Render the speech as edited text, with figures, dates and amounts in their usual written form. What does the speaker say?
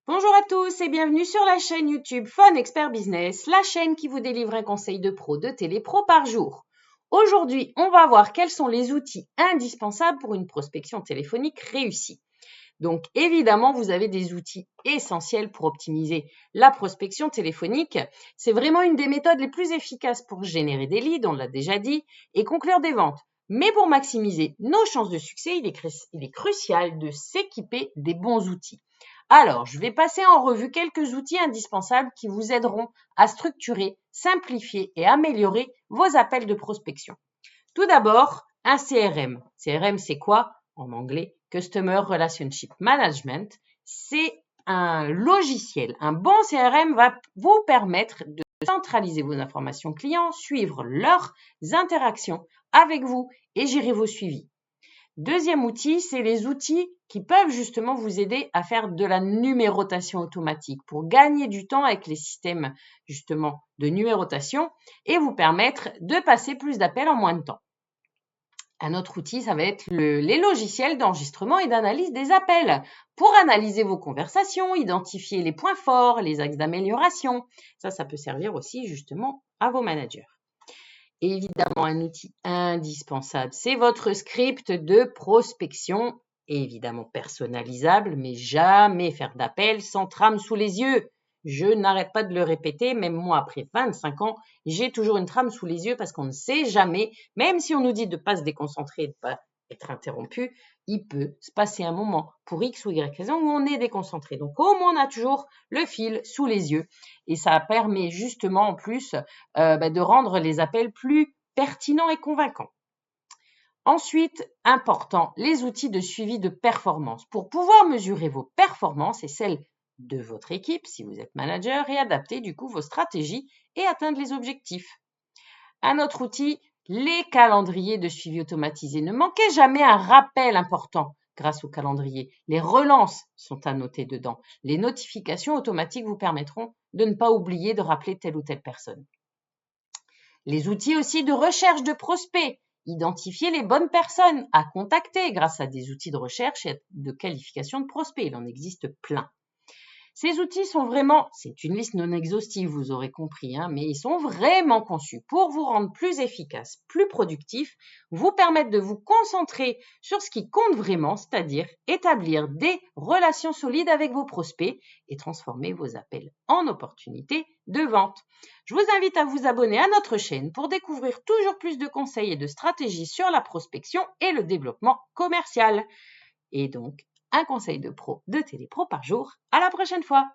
Bonjour à tous et bienvenue sur la chaîne YouTube Fun Expert Business, la chaîne qui vous délivre un conseil de pro de télépro par jour. Aujourd'hui, on va voir quels sont les outils indispensables pour une prospection téléphonique réussie. Donc évidemment, vous avez des outils essentiels pour optimiser la prospection téléphonique. C'est vraiment une des méthodes les plus efficaces pour générer des leads, on l'a déjà dit, et conclure des ventes. Mais pour maximiser nos chances de succès, il est crucial de s'équiper des bons outils. Alors, je vais passer en revue quelques outils indispensables qui vous aideront à structurer, simplifier et améliorer vos appels de prospection. Tout d'abord, un CRM. CRM, c'est quoi? En anglais, Customer Relationship Management. C'est un logiciel. Un bon CRM va vous permettre de centraliser vos informations clients, suivre leurs interactions avec vous et gérer vos suivis. Deuxième outil, c'est les outils qui peuvent justement vous aider à faire de la numérotation automatique pour gagner du temps avec les systèmes justement de numérotation et vous permettre de passer plus d'appels en moins de temps. Un autre outil, ça va être les logiciels d'enregistrement et d'analyse des appels pour analyser vos conversations, identifier les points forts, les axes d'amélioration. Ça peut servir aussi justement à vos managers. Et évidemment, un outil indispensable, c'est votre script de prospection, évidemment personnalisable, mais jamais faire d'appel sans trame sous les yeux. Je n'arrête pas de le répéter, même moi, après 25 ans, j'ai toujours une trame sous les yeux parce qu'on ne sait jamais, même si on nous dit de ne pas se déconcentrer, de ne pas être interrompu, il peut se passer un moment pour X ou Y raison où on est déconcentré. Donc, au moins, on a toujours le fil sous les yeux et ça permet justement en plus de rendre les appels plus pertinents et convaincants. Ensuite, important, les outils de suivi de performance. Pour pouvoir mesurer vos performances et celles de votre équipe, si vous êtes manager, et adapter du coup vos stratégies et atteindre les objectifs. Un autre outil, les calendriers de suivi automatisé. Ne manquez jamais un rappel important grâce au calendrier. Les relances sont à noter dedans. Les notifications automatiques vous permettront de ne pas oublier de rappeler telle ou telle personne. Les outils aussi de recherche de prospects. Identifier les bonnes personnes à contacter grâce à des outils de recherche et de qualification de prospects. Il en existe plein. Ces outils sont vraiment, c'est une liste non exhaustive, vous aurez compris, mais ils sont vraiment conçus pour vous rendre plus efficace, plus productif, vous permettre de vous concentrer sur ce qui compte vraiment, c'est-à-dire établir des relations solides avec vos prospects et transformer vos appels en opportunités de vente. Je vous invite à vous abonner à notre chaîne pour découvrir toujours plus de conseils et de stratégies sur la prospection et le développement commercial. Et donc, un conseil de pro de télépro par jour. À la prochaine fois!